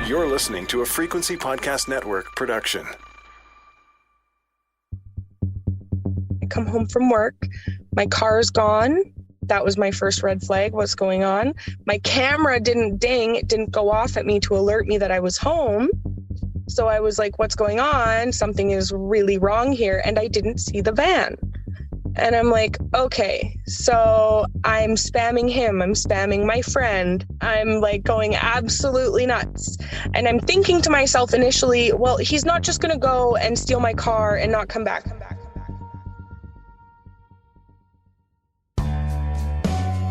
You're listening to a Frequency Podcast Network production. I come home from work, my car's gone. That was my first red flag. What's going on? My camera didn't ding. It didn't go off at me to alert me that I was home. So I was like, what's going on? Something is really wrong here. And I didn't see the van. And I'm like, okay, so I'm spamming him. I'm spamming my friend. I'm like going absolutely nuts. And I'm thinking to myself initially, well, he's not just going to go and steal my car and not come back.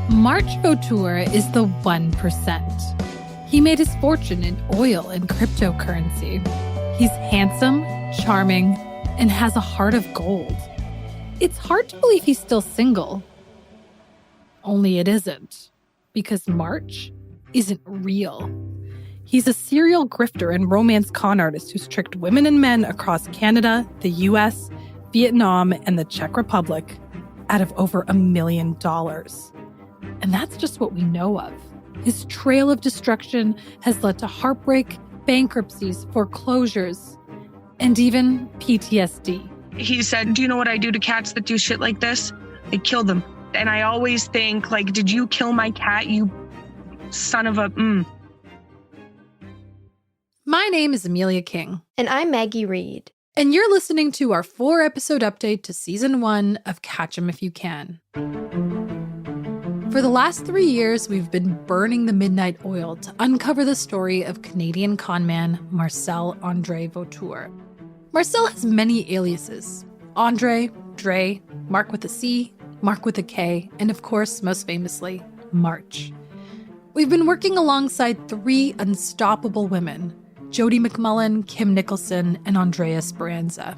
March Vautour is the 1%. He made his fortune in oil and cryptocurrency. He's handsome, charming, and has a heart of gold. It's hard to believe he's still single. Only it isn't, because March isn't real. He's a serial grifter and romance con artist who's tricked women and men across Canada, the US, Vietnam, and the Czech Republic out of over $1 million. And that's just what we know of. His trail of destruction has led to heartbreak, bankruptcies, foreclosures, and even PTSD. He said, do you know what I do to cats that do shit like this? I kill them. And I always think, like, did you kill my cat, you son of a... My name is Amelia King. And I'm Maggie Reed. And you're listening to our 4-episode update to Season 1 of Catch 'Em If You Can. For the last 3 years, we've been burning the midnight oil to uncover the story of Canadian conman Marcel André Vautour. Marcel has many aliases: Andre, Dre, Mark with a C, Mark with a K, and of course, most famously, March. We've been working alongside 3 unstoppable women: Jody McMullen, Kim Nicholson, and Andrea Speranza.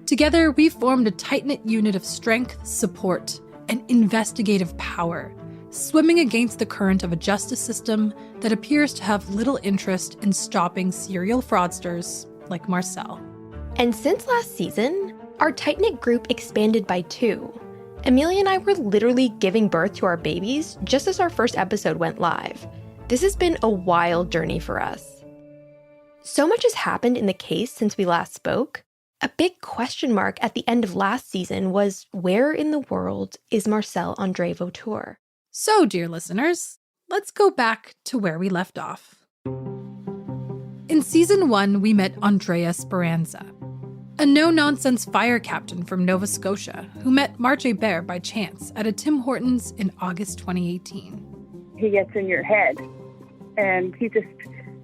Together, we've formed a tight-knit unit of strength, support, and investigative power, swimming against the current of a justice system that appears to have little interest in stopping serial fraudsters like Marcel. And since last season, our tight-knit group expanded by 2. Emilia and I were literally giving birth to our babies just as our first episode went live. This has been a wild journey for us. So much has happened in the case since we last spoke. A big question mark at the end of last season was, where in the world is Marcel André Vautour? So, dear listeners, let's go back to where we left off. In Season 1, we met Andrea Speranza, a no-nonsense fire captain from Nova Scotia who met March Hébert by chance at a Tim Hortons in August 2018. He gets in your head, and he just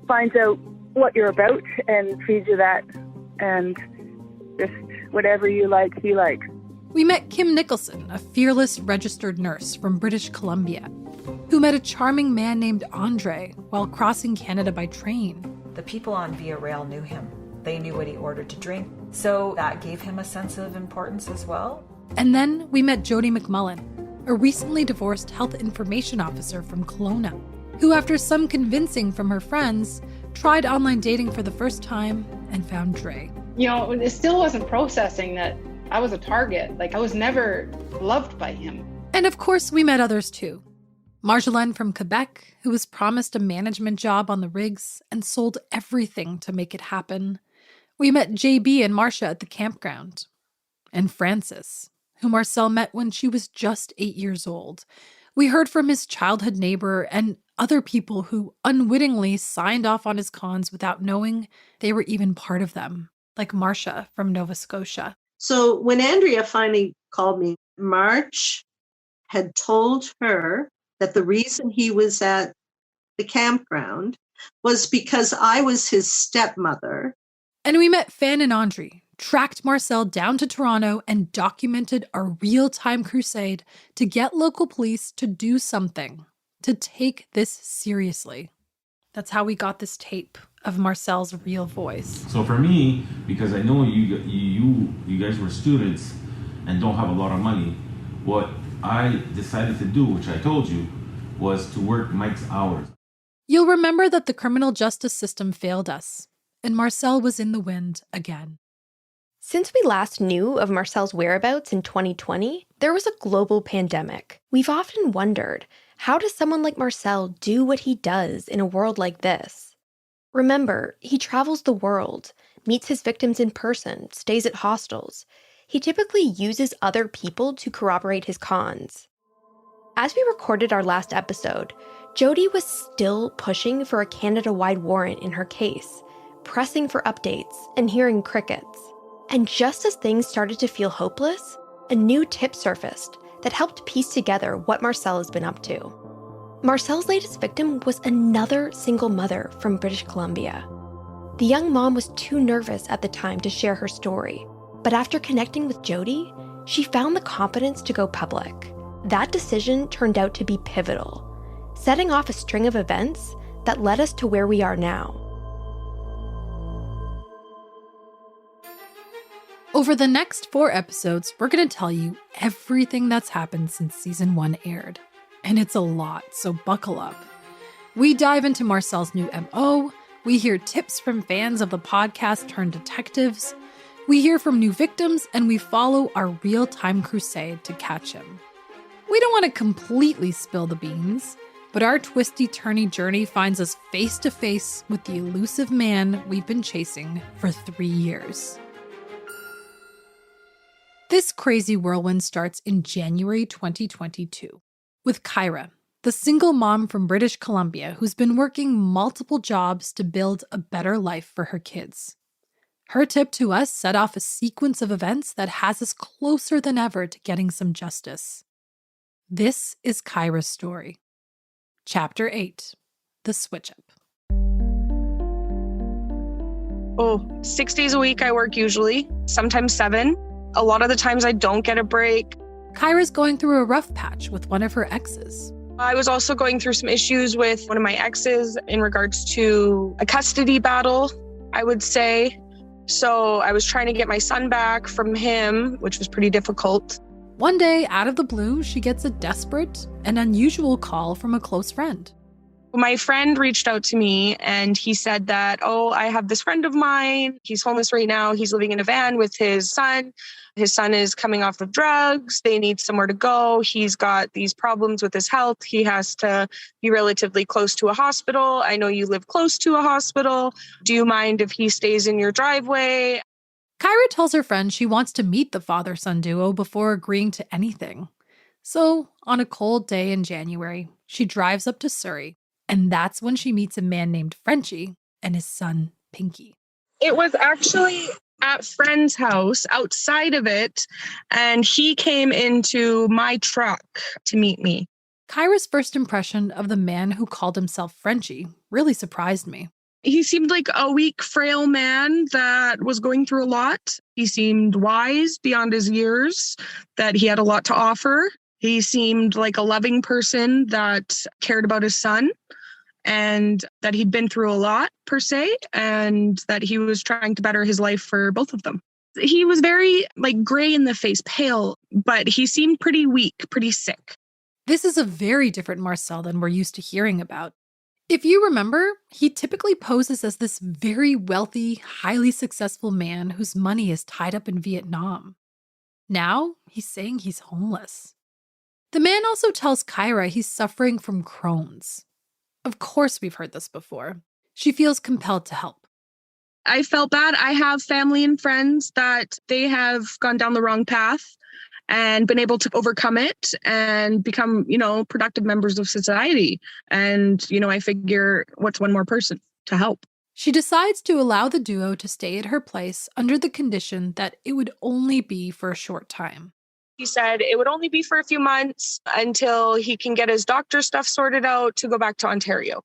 finds out what you're about and feeds you that, and just whatever you like, he likes. We met Kim Nicholson, a fearless registered nurse from British Columbia, who met a charming man named Andre while crossing Canada by train. The people on Via Rail knew him. They knew what he ordered to drink, so that gave him a sense of importance as well. And then we met Jody McMullen, a recently divorced health information officer from Kelowna, who, after some convincing from her friends, tried online dating for the first time and found Dre. You know, it still wasn't processing that I was a target. Like, I was never loved by him. And of course, we met others too. Marjolaine from Quebec, who was promised a management job on the rigs and sold everything to make it happen. We met JB and Marcia at the campground. And Frances, who Marcel met when she was just 8 years old. We heard from his childhood neighbor and other people who unwittingly signed off on his cons without knowing they were even part of them, like Marcia from Nova Scotia. So when Andrea finally called me, March had told her that the reason he was at the campground was because I was his stepmother. And we met Fan and Andre, tracked Marcel down to Toronto, and documented a real-time crusade to get local police to do something, to take this seriously. That's how we got this tape of Marcel's real voice. So for me, because I know you guys were students and don't have a lot of money, what I decided to do, which I told you, was to work Mike's hours. You'll remember that the criminal justice system failed us, and Marcel was in the wind again. Since we last knew of Marcel's whereabouts in 2020, there was a global pandemic. We've often wondered, how does someone like Marcel do what he does in a world like this? Remember, he travels the world, meets his victims in person, stays at hostels. He typically uses other people to corroborate his cons. As we recorded our last episode, Jody was still pushing for a Canada-wide warrant in her case, pressing for updates and hearing crickets. And just as things started to feel hopeless, a new tip surfaced that helped piece together what Marcel has been up to. Marcel's latest victim was another single mother from British Columbia. The young mom was too nervous at the time to share her story, but after connecting with Jody, she found the confidence to go public. That decision turned out to be pivotal, setting off a string of events that led us to where we are now. Over the next 4 episodes, we're going to tell you everything that's happened since season 1 aired. And it's a lot, so buckle up. We dive into Marcel's new MO, we hear tips from fans of the podcast turned detectives, we hear from new victims, and we follow our real-time crusade to catch him. We don't want to completely spill the beans, but our twisty-turny journey finds us face-to-face with the elusive man we've been chasing for 3 years. This crazy whirlwind starts in January 2022 with Kyra, the single mom from British Columbia who's been working multiple jobs to build a better life for her kids. Her tip to us set off a sequence of events that has us closer than ever to getting some justice. This is Kyra's story. Chapter 8, The Switch-Up. 6 days a week I work usually, sometimes 7. A lot of the times I don't get a break. Kyra's going through a rough patch with one of her exes. I was also going through some issues with one of my exes in regards to a custody battle, I would say. So I was trying to get my son back from him, which was pretty difficult. One day, out of the blue, she gets a desperate and unusual call from a close friend. My friend reached out to me and he said that, I have this friend of mine. He's homeless right now. He's living in a van with his son. His son is coming off of drugs. They need somewhere to go. He's got these problems with his health. He has to be relatively close to a hospital. I know you live close to a hospital. Do you mind if he stays in your driveway? Kyra tells her friend she wants to meet the father-son duo before agreeing to anything. So, on a cold day in January, she drives up to Surrey. And that's when she meets a man named Frenchie and his son, Pinky. It was actually at friend's house, outside of it, and he came into my truck to meet me. Kyra's first impression of the man who called himself Frenchie really surprised me. He seemed like a weak, frail man that was going through a lot. He seemed wise beyond his years, that he had a lot to offer. He seemed like a loving person that cared about his son, and that he'd been through a lot, per se, and that he was trying to better his life for both of them. He was very, gray in the face, pale, but he seemed pretty weak, pretty sick. This is a very different Marcel than we're used to hearing about. If you remember, he typically poses as this very wealthy, highly successful man whose money is tied up in Vietnam. Now, he's saying he's homeless. The man also tells Kyra he's suffering from Crohn's. Of course we've heard this before. She feels compelled to help. I felt bad. I have family and friends that they have gone down the wrong path and been able to overcome it and become, productive members of society. And, I figure what's one more person to help? She decides to allow the duo to stay at her place under the condition that it would only be for a short time. He said it would only be for a few months until he can get his doctor stuff sorted out to go back to Ontario.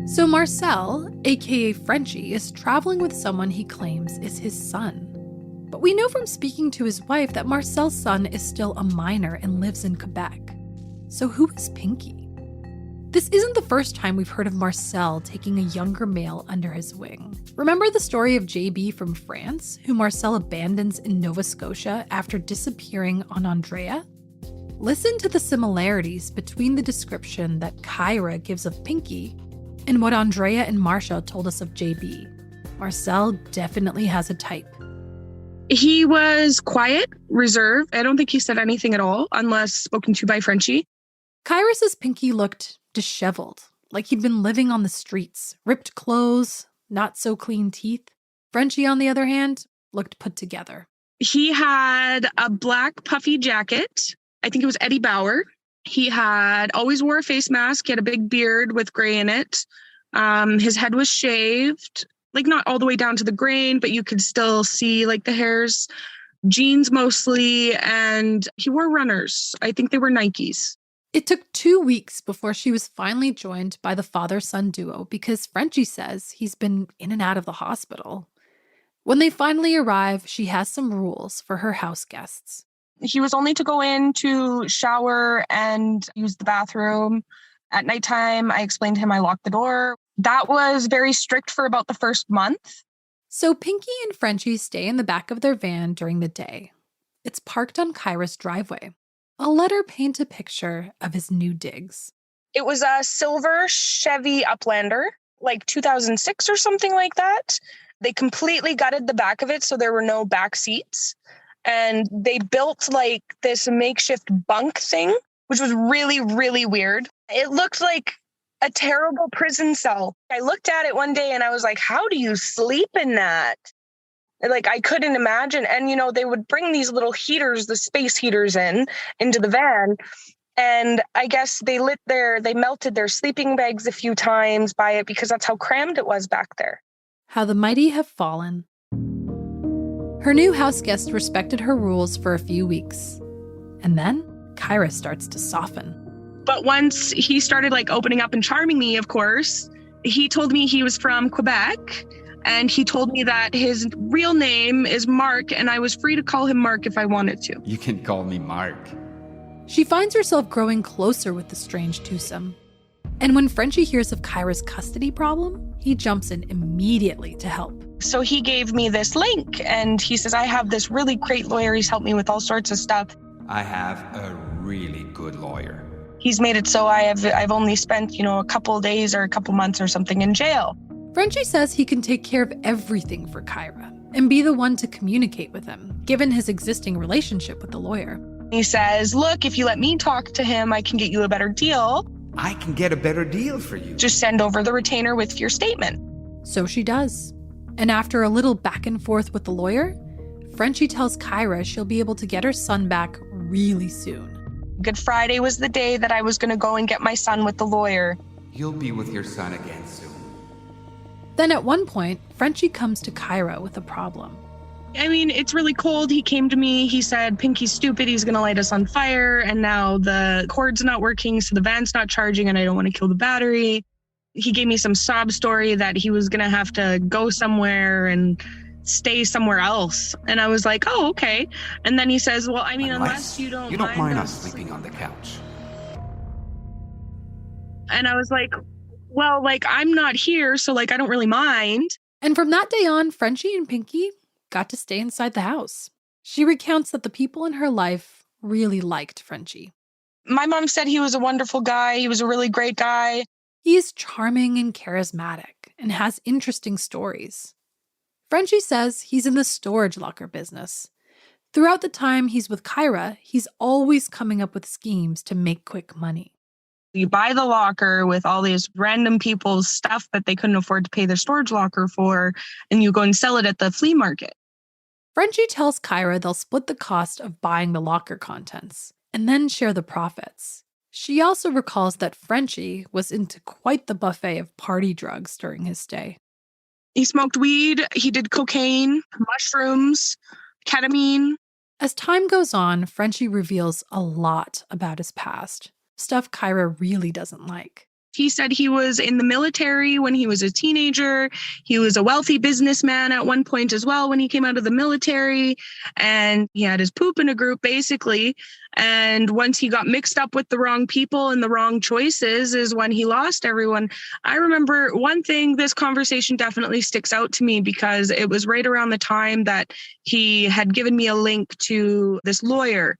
So Marcel, aka Frenchie, is traveling with someone he claims is his son. But we know from speaking to his wife that Marcel's son is still a minor and lives in Quebec. So who is Pinky? This isn't the first time we've heard of Marcel taking a younger male under his wing. Remember the story of JB from France, who Marcel abandons in Nova Scotia after disappearing on Andrea? Listen to the similarities between the description that Kyra gives of Pinky and what Andrea and Marsha told us of JB. Marcel definitely has a type. He was quiet, reserved. I don't think he said anything at all, unless spoken to by Frenchie. Kyra says Pinky looked disheveled, like he'd been living on the streets, ripped clothes, not so clean teeth. Frenchie, on the other hand, looked put together. He had a black puffy jacket. I think it was Eddie Bauer. He had always wore a face mask. He had a big beard with gray in it. His head was shaved, like not all the way down to the grain, but you could still see like the hairs. Jeans mostly, and he wore runners. I think they were Nikes. It took 2 weeks before she was finally joined by the father-son duo because Frenchie says he's been in and out of the hospital. When they finally arrive, she has some rules for her house guests. He was only to go in to shower and use the bathroom. At nighttime, I explained to him I locked the door. That was very strict for about the first month. So Pinky and Frenchie stay in the back of their van during the day. It's parked on Kyra's driveway. I'll let her paint a picture of his new digs. It was a silver Chevy Uplander, like 2006 or something like that. They completely gutted the back of it, so there were no back seats. And they built like this makeshift bunk thing, which was really, really weird. It looked like a terrible prison cell. I looked at it one day and I was like, how do you sleep in that? Like, I couldn't imagine. And, you know, they would bring these little heaters, the space heaters into the van. And I guess they melted their sleeping bags a few times by it because that's how crammed it was back there. How the mighty have fallen. Her new house guest respected her rules for a few weeks. And then Kyra starts to soften. But once he started like opening up and charming me, of course, he told me he was from Quebec. And he told me that his real name is Mark, and I was free to call him Mark if I wanted to. You can call me Mark. She finds herself growing closer with the strange twosome. And when Frenchie hears of Kyra's custody problem, he jumps in immediately to help. So he gave me this link, and he says, I have this really great lawyer. He's helped me with all sorts of stuff. I have a really good lawyer. He's made it so I've only spent, a couple of days or a couple months or something in jail. Frenchie says he can take care of everything for Kyra and be the one to communicate with him, given his existing relationship with the lawyer. He says, look, if you let me talk to him, I can get you a better deal. I can get a better deal for you. Just send over the retainer with your statement. So she does. And after a little back and forth with the lawyer, Frenchie tells Kyra she'll be able to get her son back really soon. Good Friday was the day that I was going to go and get my son with the lawyer. You'll be with your son again soon. Then at one point, Frenchie comes to Kyra with a problem. I mean, it's really cold. He came to me. He said, Pinky's stupid. He's going to light us on fire. And now the cord's not working, so the van's not charging, and I don't want to kill the battery. He gave me some sob story that he was going to have to go somewhere and stay somewhere else. And I was like, oh, okay. And then he says, well, I mean, unless you don't mind us sleeping on the couch. And I was like, well, like, I'm not here, so like, I don't really mind. And from that day on, Frenchie and Pinky got to stay inside the house. She recounts that the people in her life really liked Frenchie. My mom said he was a wonderful guy. He was a really great guy. He is charming and charismatic and has interesting stories. Frenchie says he's in the storage locker business. Throughout the time he's with Kyra, he's always coming up with schemes to make quick money. You buy the locker with all these random people's stuff that they couldn't afford to pay their storage locker for, and you go and sell it at the flea market. Frenchie tells Kyra they'll split the cost of buying the locker contents and then share the profits. She also recalls that Frenchie was into quite the buffet of party drugs during his stay. He smoked weed, he did cocaine, mushrooms, ketamine. As time goes on, Frenchie reveals a lot about his past, stuff Kyra really doesn't like. He said he was in the military when he was a teenager. He was a wealthy businessman at one point as well when he came out of the military. And he had his poop in a group, basically. And once he got mixed up with the wrong people and the wrong choices is when he lost everyone. I remember one thing, this conversation definitely sticks out to me because it was right around the time that he had given me a link to this lawyer.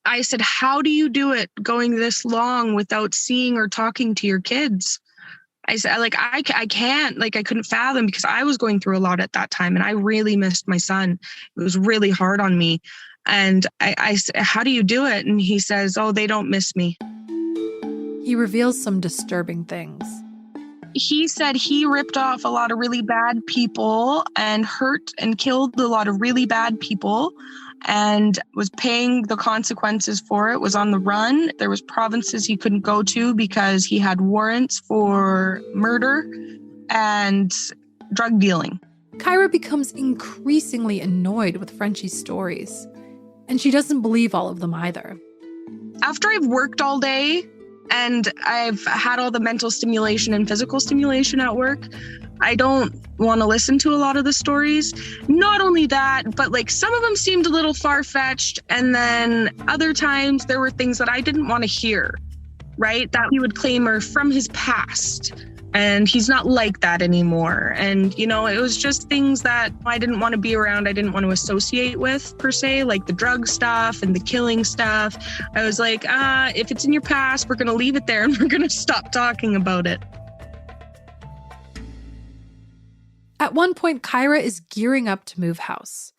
I said, how do you do it going this long without seeing or talking to your kids? I said, like, I can't, like, I couldn't fathom because I was going through a lot at that time and I really missed my son. It was really hard on me. And I said, how do you do it? And he says, oh, they don't miss me. He reveals some disturbing things. He said he ripped off a lot of really bad people and hurt and killed a lot of really bad people and was paying the consequences for it, was on the run. There was provinces he couldn't go to because he had warrants for murder and drug dealing. Kyra becomes increasingly annoyed with Frenchie's stories, and she doesn't believe all of them either. After I've worked all day and I've had all the mental stimulation and physical stimulation at work, I don't want to listen to a lot of the stories. Not only that, but like some of them seemed a little far-fetched, and then other times there were things that I didn't want to hear, right? That he would claim are from his past. And he's not like that anymore. And, you know, it was just things that I didn't want to be around. I didn't want to associate with, per se, like the drug stuff and the killing stuff. I was like, if it's in your past, we're going to leave it there and we're going to stop talking about it. At one point, Kyra is gearing up to move house.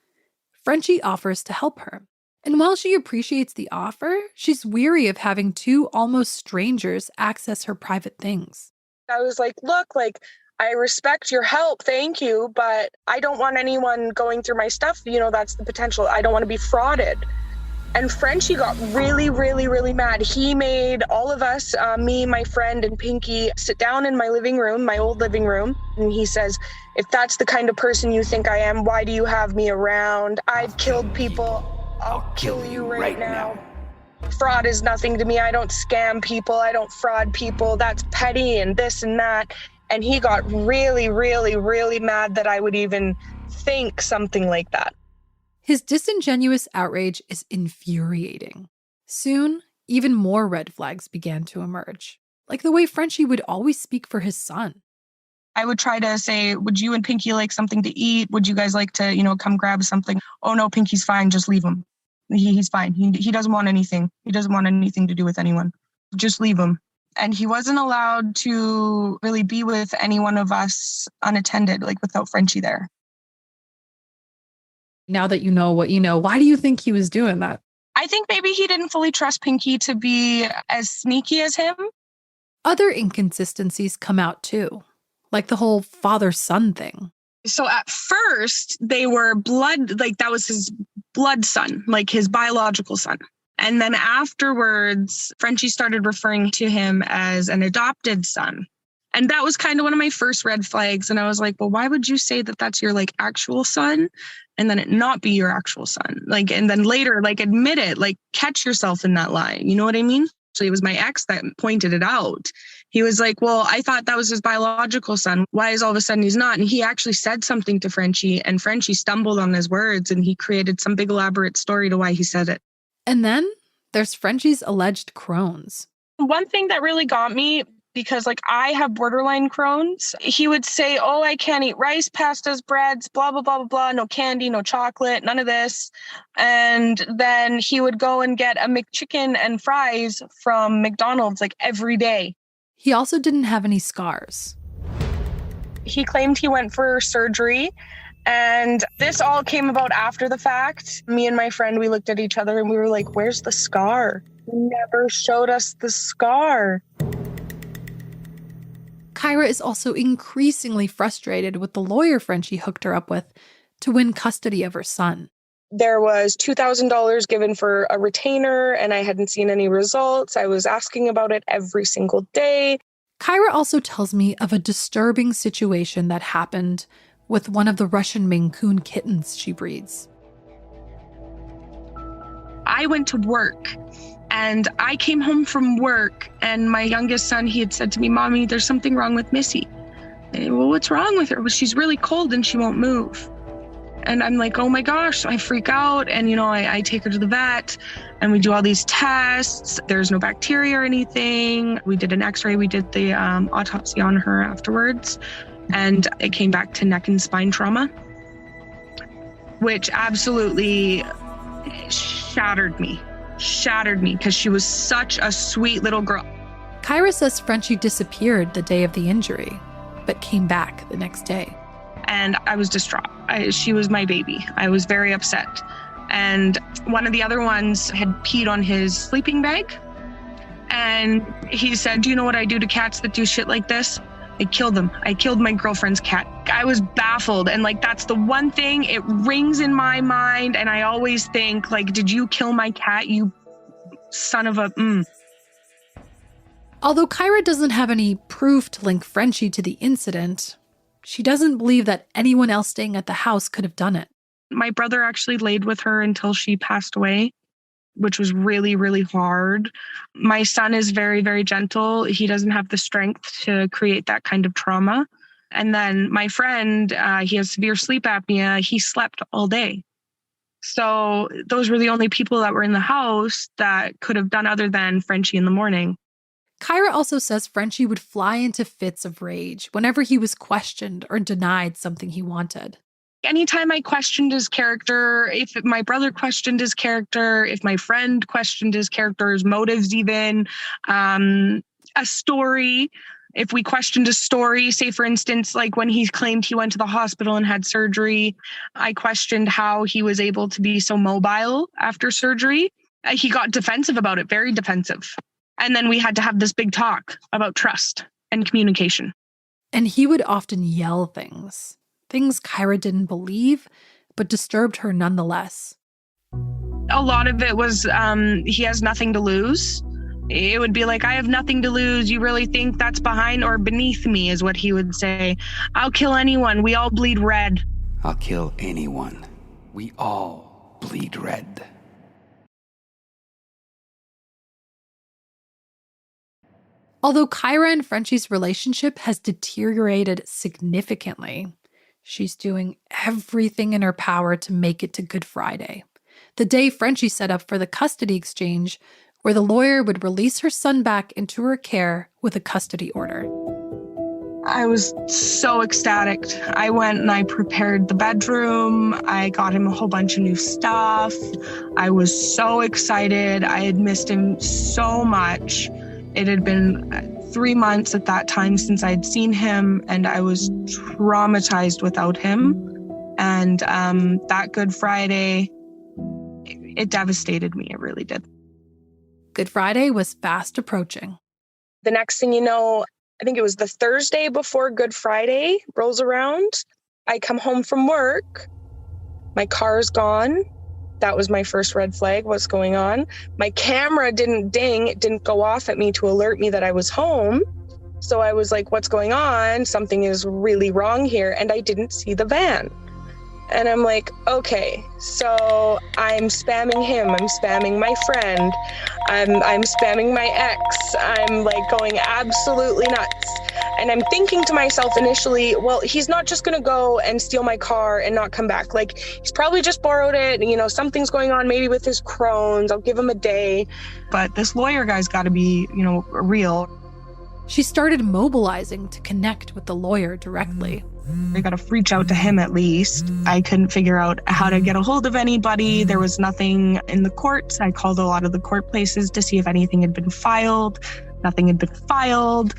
Frenchie offers to help her. And while she appreciates the offer, she's weary of having two almost strangers access her private things. I was like, look, like, I respect your help. Thank you. But I don't want anyone going through my stuff. You know, that's the potential. I don't want to be frauded. And Frenchie got really, really, really mad. He made all of us, me, my friend, and Pinky, sit down in my living room, my old living room. And he says, if that's the kind of person you think I am, why do you have me around? I've killed people. I'll kill you right now. Fraud is nothing to me. I don't scam people. I don't fraud people. That's petty and this and that. And he got really, really, really mad that I would even think something like that. His disingenuous outrage is infuriating. Soon, even more red flags began to emerge, like the way Frenchie would always speak for his son. I would try to say, would you and Pinky like something to eat? Would you guys like to, you know, come grab something? Oh, no, Pinky's fine. Just leave him. He's fine. He doesn't want anything. He doesn't want anything to do with anyone. Just leave him. And he wasn't allowed to really be with any one of us unattended, like without Frenchie there. Now that you know what you know, why do you think he was doing that? I think maybe he didn't fully trust Pinky to be as sneaky as him. Other inconsistencies come out too, like the whole father-son thing. So at first, they were blood, like that was his blood son, like his biological son. And then afterwards, Frenchie started referring to him as an adopted son. And that was kind of one of my first red flags. And I was like, well, why would you say that that's your like actual son and then it not be your actual son? Like, and then later, like admit it, like catch yourself in that lie. You know what I mean? So it was my ex that pointed it out. He was like, well, I thought that was his biological son. Why is all of a sudden he's not? And he actually said something to Frenchie, and Frenchie stumbled on his words and he created some big elaborate story to why he said it. And then there's Frenchie's alleged Crohn's. One thing that really got me, because like I have borderline Crohn's, he would say, oh, I can't eat rice, pastas, breads, blah, blah, blah, blah, blah. No candy, no chocolate, none of this. And then he would go and get a McChicken and fries from McDonald's like every day. He also didn't have any scars. He claimed he went for surgery. And this all came about after the fact. Me and my friend, we looked at each other and we were like, where's the scar? He never showed us the scar. Kyra is also increasingly frustrated with the lawyer Frenchie hooked her up with to win custody of her son. There was $2,000 given for a retainer, and I hadn't seen any results. I was asking about it every single day. Kyra also tells me of a disturbing situation that happened with one of the Russian Maine Coon kittens she breeds. I went to work, and I came home from work, and my youngest son, he had said to me, Mommy, there's something wrong with Missy. Well, what's wrong with her? Well, she's really cold and she won't move. And I'm like, oh my gosh, I freak out. And, you know, I take her to the vet and we do all these tests. There's no bacteria or anything. We did an x-ray. We did the autopsy on her afterwards. And it came back to neck and spine trauma, which absolutely shattered me because she was such a sweet little girl. Kyra says Frenchie disappeared the day of the injury, but came back the next day. And I was distraught. She was my baby. I was very upset. And one of the other ones had peed on his sleeping bag. And he said, do you know what I do to cats that do shit like this? I killed him. I killed my girlfriend's cat. I was baffled. And like, that's the one thing, it rings in my mind. And I always think like, did you kill my cat? You son of a... Although Kyra doesn't have any proof to link Frenchie to the incident, she doesn't believe that anyone else staying at the house could have done it. My brother actually laid with her until she passed away, which was really, really hard. My son is very, very gentle. He doesn't have the strength to create that kind of trauma. And then my friend, he has severe sleep apnea. He slept all day. So those were the only people that were in the house that could have done other than Frenchie in the morning. Kyra also says Frenchie would fly into fits of rage whenever he was questioned or denied something he wanted. Anytime I questioned his character, if my brother questioned his character, if my friend questioned his character's motives even, a story, if we questioned a story, say for instance, like when he claimed he went to the hospital and had surgery, I questioned how he was able to be so mobile after surgery. He got defensive about it, very defensive. And then we had to have this big talk about trust and communication. And he would often yell things Kyra didn't believe, but disturbed her nonetheless. A lot of it was he has nothing to lose. It would be like, I have nothing to lose. You really think that's behind or beneath me, is what he would say. I'll kill anyone. We all bleed red. I'll kill anyone. We all bleed red. Although Kyra and Frenchie's relationship has deteriorated significantly, she's doing everything in her power to make it to Good Friday, the day Frenchie set up for the custody exchange, where the lawyer would release her son back into her care with a custody order. I was so ecstatic. I went and I prepared the bedroom. I got him a whole bunch of new stuff. I was so excited. I had missed him so much. It had been 3 months at that time since I'd seen him, and I was traumatized without him. And that Good Friday, it devastated me. It really did. Good Friday was fast approaching. The next thing you know, I think it was the Thursday before Good Friday rolls around. I come home from work. My car's gone. That was my first red flag. What's going on? My camera didn't ding. It didn't go off at me to alert me that I was home. So I was like, what's going on? Something is really wrong here. And I didn't see the van. And I'm like, okay, so I'm spamming him. I'm spamming my friend. I'm spamming my ex. I'm like going absolutely nuts. And I'm thinking to myself initially, well, he's not just going to go and steal my car and not come back. Like, he's probably just borrowed it. You know, something's going on maybe with his Crohn's. I'll give him a day. But this lawyer guy's got to be, you know, real. She started mobilizing to connect with the lawyer directly. I got to reach out to him at least. I couldn't figure out how to get a hold of anybody. There was nothing in the courts. I called a lot of the court places to see if anything had been filed. Nothing had been filed.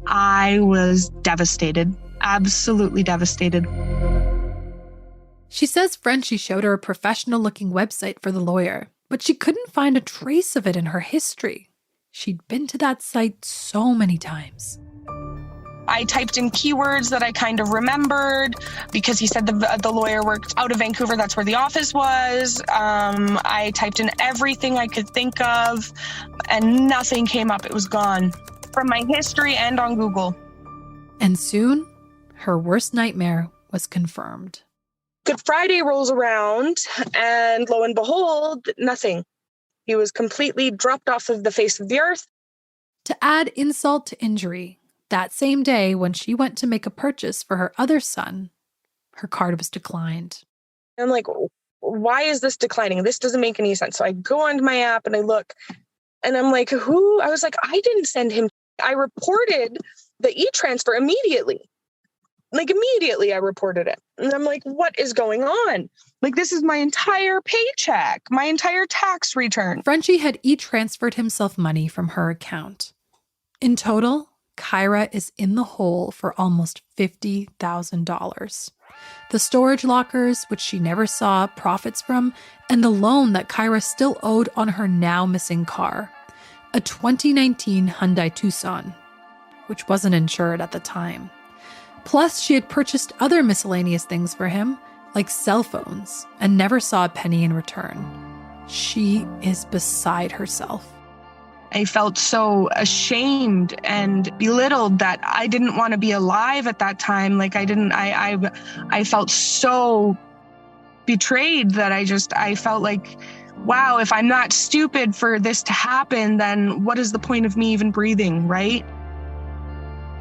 I was devastated, absolutely devastated. She says Frenchie showed her a professional-looking website for the lawyer, but she couldn't find a trace of it in her history. She'd been to that site so many times. I typed in keywords that I kind of remembered because he said the lawyer worked out of Vancouver. That's where the office was. I typed in everything I could think of and nothing came up. It was gone from my history and on Google. And soon, her worst nightmare was confirmed. Good Friday rolls around and lo and behold, nothing. He was completely dropped off of the face of the earth. To add insult to injury, that same day when she went to make a purchase for her other son, her card was declined. I'm like, why is this declining? This doesn't make any sense. So I go onto my app and I look and I'm like, who? I was like, I didn't send him. I reported the e-transfer immediately. Like immediately I reported it. And I'm like, what is going on? Like, this is my entire paycheck, my entire tax return. Frenchie had e-transferred himself money from her account. In total, Kyra is in the hole for almost $50,000. The storage lockers, which she never saw profits from, and the loan that Kyra still owed on her now missing car, a 2019 Hyundai Tucson, which wasn't insured at the time. Plus, she had purchased other miscellaneous things for him, like cell phones, and never saw a penny in return. She is beside herself. I felt so ashamed and belittled that I didn't want to be alive at that time. Like I felt so betrayed that I felt like, wow, if I'm not stupid for this to happen, then what is the point of me even breathing, right?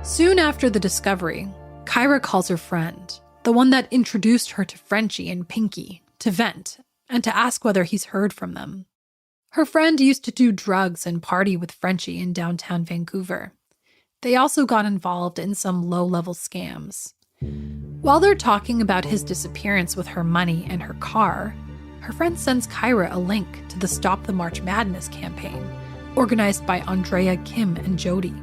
Soon after the discovery, Kyra calls her friend, the one that introduced her to Frenchie and Pinky, to vent and to ask whether he's heard from them. Her friend used to do drugs and party with Frenchie in downtown Vancouver. They also got involved in some low-level scams. While they're talking about his disappearance with her money and her car, her friend sends Kyra a link to the Stop the March Madness campaign, organized by Andrea, Kim, and Jody.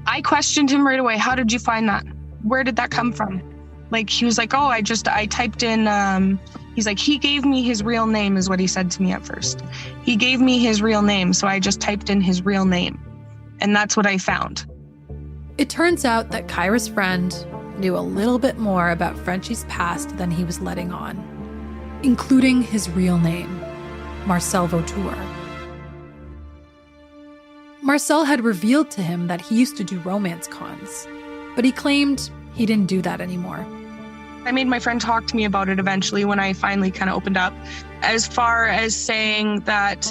I questioned him right away. How did you find that? Where did that come from? Like, he was like, oh, I typed in, he's like, he gave me his real name is what he said to me at first. He gave me his real name, so I just typed in his real name. And that's what I found. It turns out that Kyra's friend knew a little bit more about Frenchie's past than he was letting on, including his real name, Marcel Vautour. Marcel had revealed to him that he used to do romance cons, but he claimed he didn't do that anymore. I made my friend talk to me about it eventually when I finally kind of opened up, as far as saying that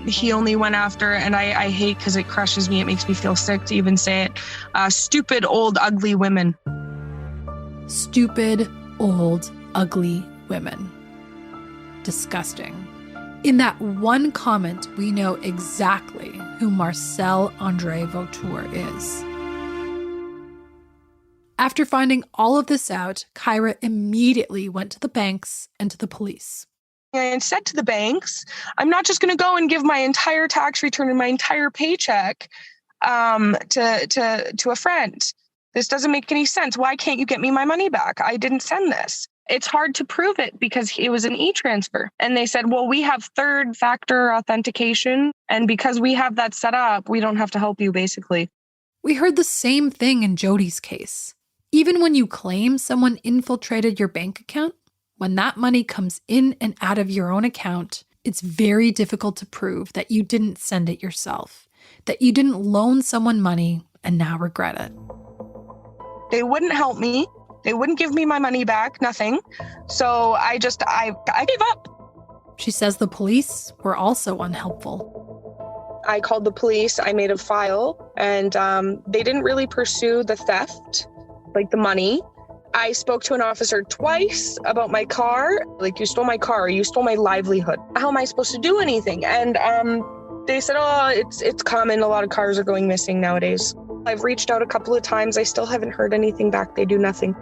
he only went after, and I hate because it crushes me, it makes me feel sick to even say it, stupid, old, ugly women. Stupid, old, ugly women. Disgusting. In that one comment, we know exactly who Marcel André Vautour is. After finding all of this out, Kyra immediately went to the banks and to the police. I said to the banks, I'm not just going to go and give my entire tax return and my entire paycheck to a friend. This doesn't make any sense. Why can't you get me my money back? I didn't send this. It's hard to prove it because it was an e-transfer. And they said, well, we have third factor authentication. And because we have that set up, we don't have to help you, basically. We heard the same thing in Jody's case. Even when you claim someone infiltrated your bank account, when that money comes in and out of your own account, it's very difficult to prove that you didn't send it yourself, that you didn't loan someone money and now regret it. They wouldn't help me. They wouldn't give me my money back, nothing. So I gave up. She says the police were also unhelpful. I called the police, I made a file, and they didn't really pursue the theft, like the money. I spoke to an officer twice about my car. Like, you stole my car, you stole my livelihood. How am I supposed to do anything? And they said, oh, it's common. A lot of cars are going missing nowadays. I've reached out a couple of times. I still haven't heard anything back. They do nothing.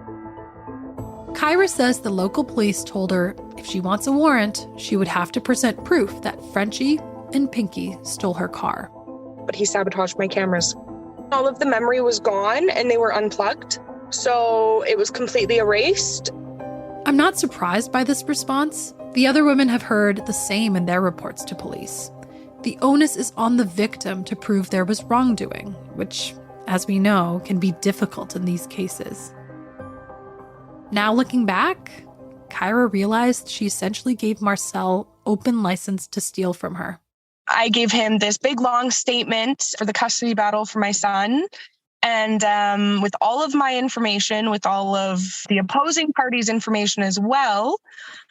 Kyra says the local police told her if she wants a warrant, she would have to present proof that Frenchie and Pinky stole her car. But he sabotaged my cameras. All of the memory was gone and they were unplugged. So it was completely erased. I'm not surprised by this response. The other women have heard the same in their reports to police. The onus is on the victim to prove there was wrongdoing, which, as we know, can be difficult in these cases. Now looking back, Kyra realized she essentially gave Marcel open license to steal from her. I gave him this big, long statement for the custody battle for my son. And with all of my information, with all of the opposing party's information as well,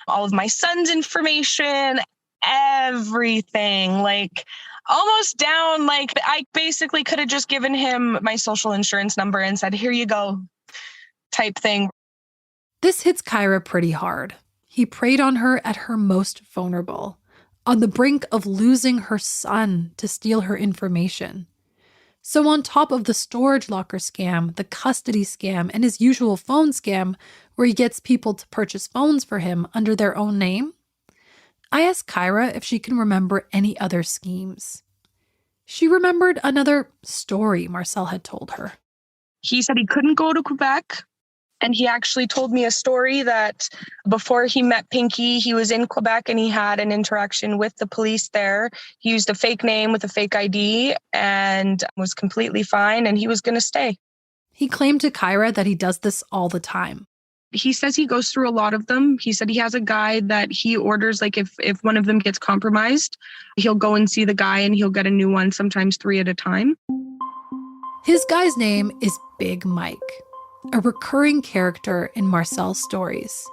all of my son's information, everything, like almost down, like I basically could have just given him my social insurance number and said, here you go, type thing. This hits Kyra pretty hard. He preyed on her at her most vulnerable, on the brink of losing her son to steal her information. So on top of the storage locker scam, the custody scam, and his usual phone scam, where he gets people to purchase phones for him under their own name, I asked Kyra if she can remember any other schemes. She remembered another story Marcel had told her. He said he couldn't go to Quebec And he actually told me a story that before he met Pinky, he was in Quebec and he had an interaction with the police there. He used a fake name with a fake ID and was completely fine, and he was going to stay. He claimed to Kyra that he does this all the time. He says he goes through a lot of them. He said he has a guy that he orders, like if one of them gets compromised, he'll go and see the guy and he'll get a new one, sometimes 3 at a time. His guy's name is Big Mike, a recurring character in Marcel's stories.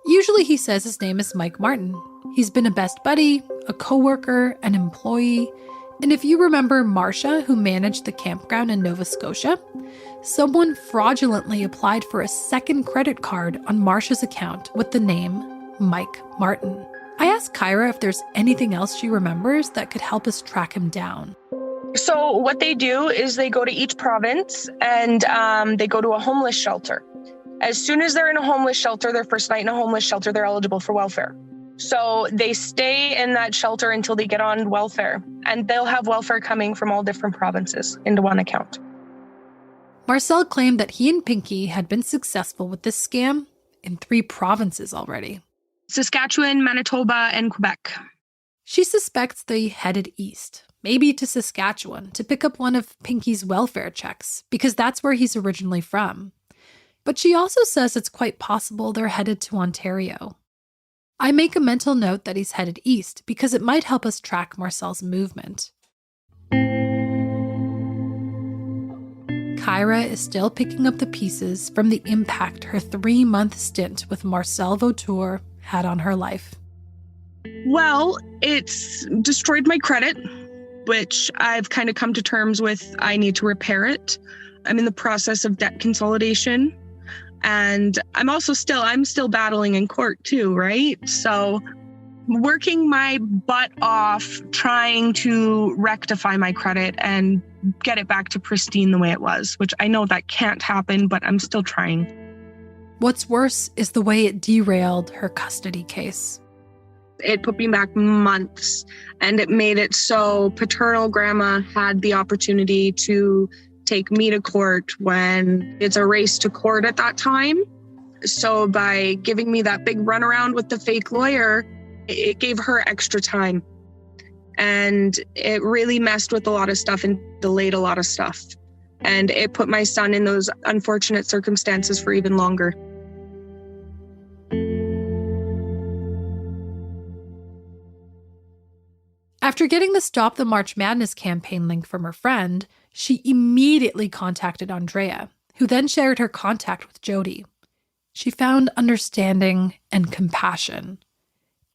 Usually he says his name is Mike Martin. He's been a best buddy, a coworker, an employee. And if you remember Marcia, who managed the campground in Nova Scotia, someone fraudulently applied for a second credit card on Marcia's account with the name Mike Martin. I asked Kyra if there's anything else she remembers that could help us track him down. So what they do is they go to each province and they go to a homeless shelter. As soon as they're in a homeless shelter, their first night in a homeless shelter, they're eligible for welfare. So they stay in that shelter until they get on welfare, and they'll have welfare coming from all different provinces into one account. Marcel claimed that he and Pinky had been successful with this scam in 3 provinces already. Saskatchewan, Manitoba, and Quebec. She suspects they headed east, maybe to Saskatchewan, to pick up one of Pinky's welfare checks, because that's where he's originally from. But she also says it's quite possible they're headed to Ontario. I make a mental note that he's headed east because it might help us track Marcel's movement. Kyra is still picking up the pieces from the impact her 3-month stint with Marcel Vautour had on her life. Well, it's destroyed my credit, which I've kind of come to terms with. I need to repair it. I'm in the process of debt consolidation. And I'm still battling in court too, right? So working my butt off trying to rectify my credit and get it back to pristine the way it was, which I know that can't happen, but I'm still trying. What's worse is the way it derailed her custody case. It put me back months, and it made it so paternal grandma had the opportunity to take me to court when it's a race to court at that time. So by giving me that big runaround with the fake lawyer, it gave her extra time. And it really messed with a lot of stuff and delayed a lot of stuff. And it put my son in those unfortunate circumstances for even longer. After getting the Stop the March Madness campaign link from her friend, she immediately contacted Andrea, who then shared her contact with Jody. She found understanding and compassion.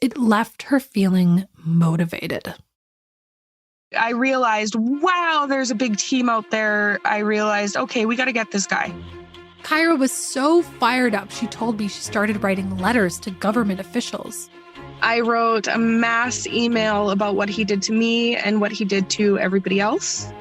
It left her feeling motivated. I realized, wow, there's a big team out there. I realized, okay, we got to get this guy. Kyra was so fired up, she told me she started writing letters to government officials. I wrote a mass email about what he did to me and what he did to everybody else,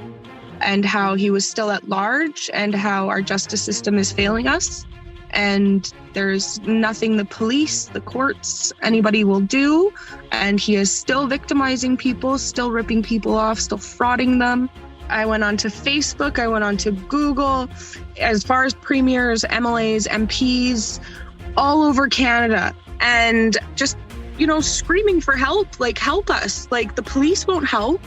and how he was still at large, and how our justice system is failing us. And there's nothing the police, the courts, anybody will do. And he is still victimizing people, still ripping people off, still frauding them. I went onto Facebook, I went onto Google, as far as premiers, MLAs, MPs, all over Canada. And just, screaming for help, like, help us. Like, the police won't help.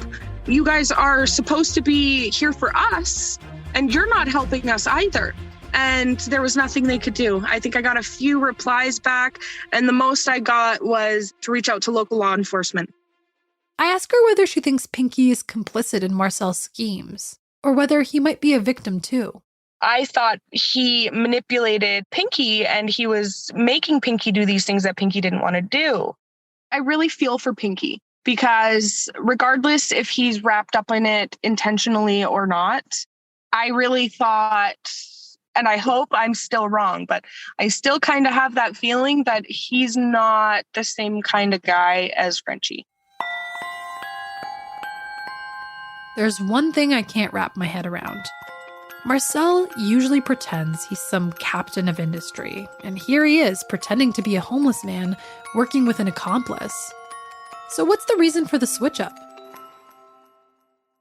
You guys are supposed to be here for us, and you're not helping us either. And there was nothing they could do. I think I got a few replies back, and the most I got was to reach out to local law enforcement. I ask her whether she thinks Pinky is complicit in Marcel's schemes, or whether he might be a victim too. I thought he manipulated Pinky, and he was making Pinky do these things that Pinky didn't want to do. I really feel for Pinky, because regardless if he's wrapped up in it intentionally or not, I really thought, and I hope I'm still wrong, but I still kind of have that feeling that he's not the same kind of guy as Frenchie. There's one thing I can't wrap my head around. Marcel usually pretends he's some captain of industry, and here he is pretending to be a homeless man working with an accomplice. So what's the reason for the switch up?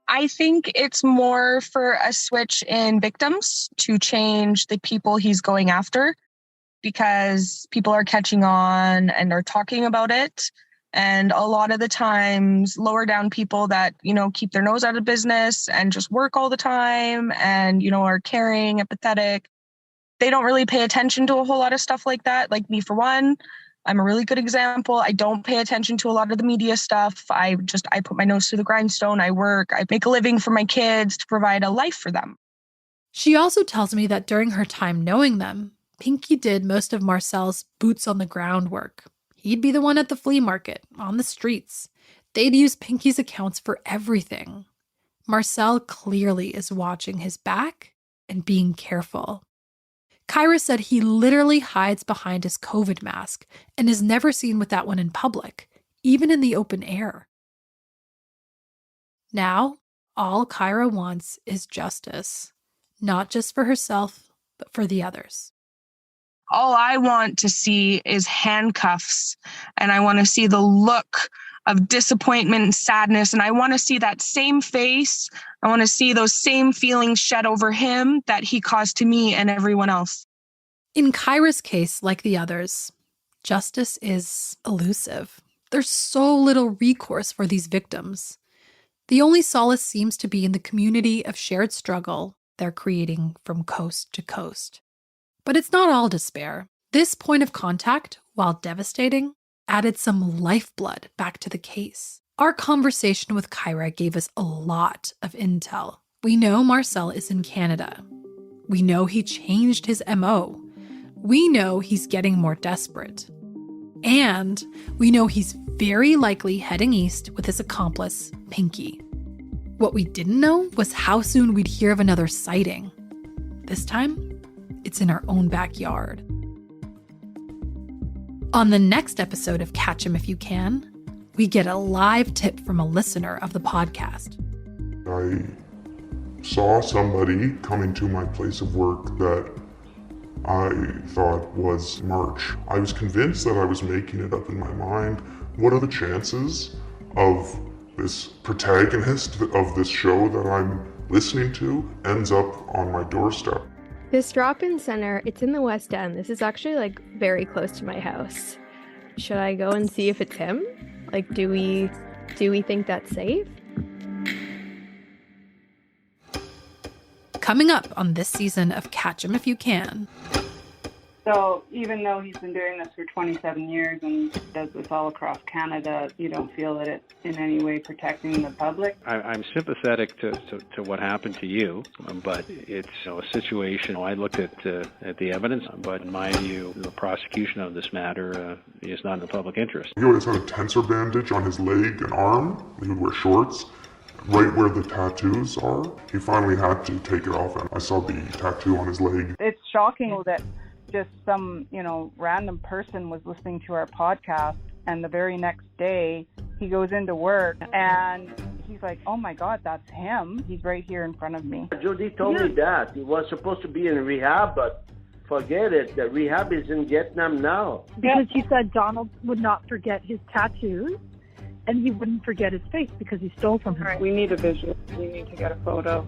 I think it's more for a switch in victims to change the people he's going after. because people are catching on and are talking about it. And a lot of the times lower down people that, keep their nose out of business and just work all the time and, are caring, empathetic. They don't really pay attention to a whole lot of stuff like that. Like me, for one, I'm a really good example. I don't pay attention to a lot of the media stuff. I put my nose to the grindstone. I work. I make a living for my kids to provide a life for them. She also tells me that during her time knowing them, Pinky did most of Marcel's boots on the ground work. He'd be the one at the flea market, on the streets. They'd use Pinky's accounts for everything. Marcel clearly is watching his back and being careful. Kyra said he literally hides behind his COVID mask and is never seen with that one in public, even in the open air. Now, all Kyra wants is justice, not just for herself, but for the others. All I want to see is handcuffs, and I want to see the look of disappointment and sadness, and I want to see that same face. I want to see those same feelings shed over him that he caused to me and everyone else. In Kyra's case, like the others, justice is elusive. There's so little recourse for these victims. The only solace seems to be in the community of shared struggle they're creating from coast to coast. But it's not all despair. This point of contact, while devastating, added some lifeblood back to the case. Our conversation with Kyra gave us a lot of intel. We know Marcel is in Canada. We know he changed his MO. We know he's getting more desperate. And we know he's very likely heading east with his accomplice, Pinky. What we didn't know was how soon we'd hear of another sighting. This time, it's in our own backyard. On the next episode of Catch 'Em If You Can, we get a live tip from a listener of the podcast. I saw somebody coming to my place of work that I thought was March. I was convinced that I was making it up in my mind. What are the chances of this protagonist of this show that I'm listening to ends up on my doorstep? This drop-in center, it's in the West End. This is actually very close to my house. Should I go and see if it's him? Do we think that's safe? Coming up on this season of Catch 'Em If You Can. So even though he's been doing this for 27 years and does this all across Canada, you don't feel that it's in any way protecting the public? I'm sympathetic to what happened to you, but it's a situation. I looked at the evidence, but in my view, the prosecution of this matter is not in the public interest. He always had a tensor bandage on his leg and arm. He would wear shorts. Right where the tattoos are, he finally had to take it off, and I saw the tattoo on his leg. It's shocking that just some, random person was listening to our podcast, and the very next day he goes into work and he's like, oh my God, that's him. He's right here in front of me. Jody told me that. He was supposed to be in rehab, but forget it. The rehab is in Vietnam now. Because he said Donald would not forget his tattoos and he wouldn't forget his face because he stole from him. All right, we need a visual. We need to get a photo.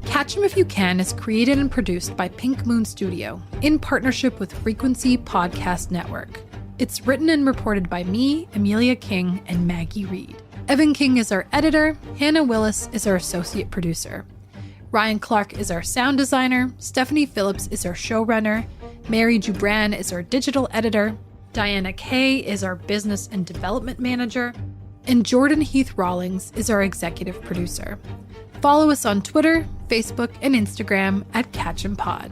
Catch 'Em If You Can is created and produced by Pink Moon Studio in partnership with Frequency Podcast Network. It's written and reported by me, Emilia King, and Maggie Reed. Evan King is our editor. Hannah Willis is our associate producer. Ryan Clark is our sound designer. Stephanie Phillips is our showrunner. Mary Jubran is our digital editor. Diana Kay is our business and development manager. And Jordan Heath Rawlings is our executive producer. Follow us on Twitter, Facebook, and Instagram at Catch'emPod.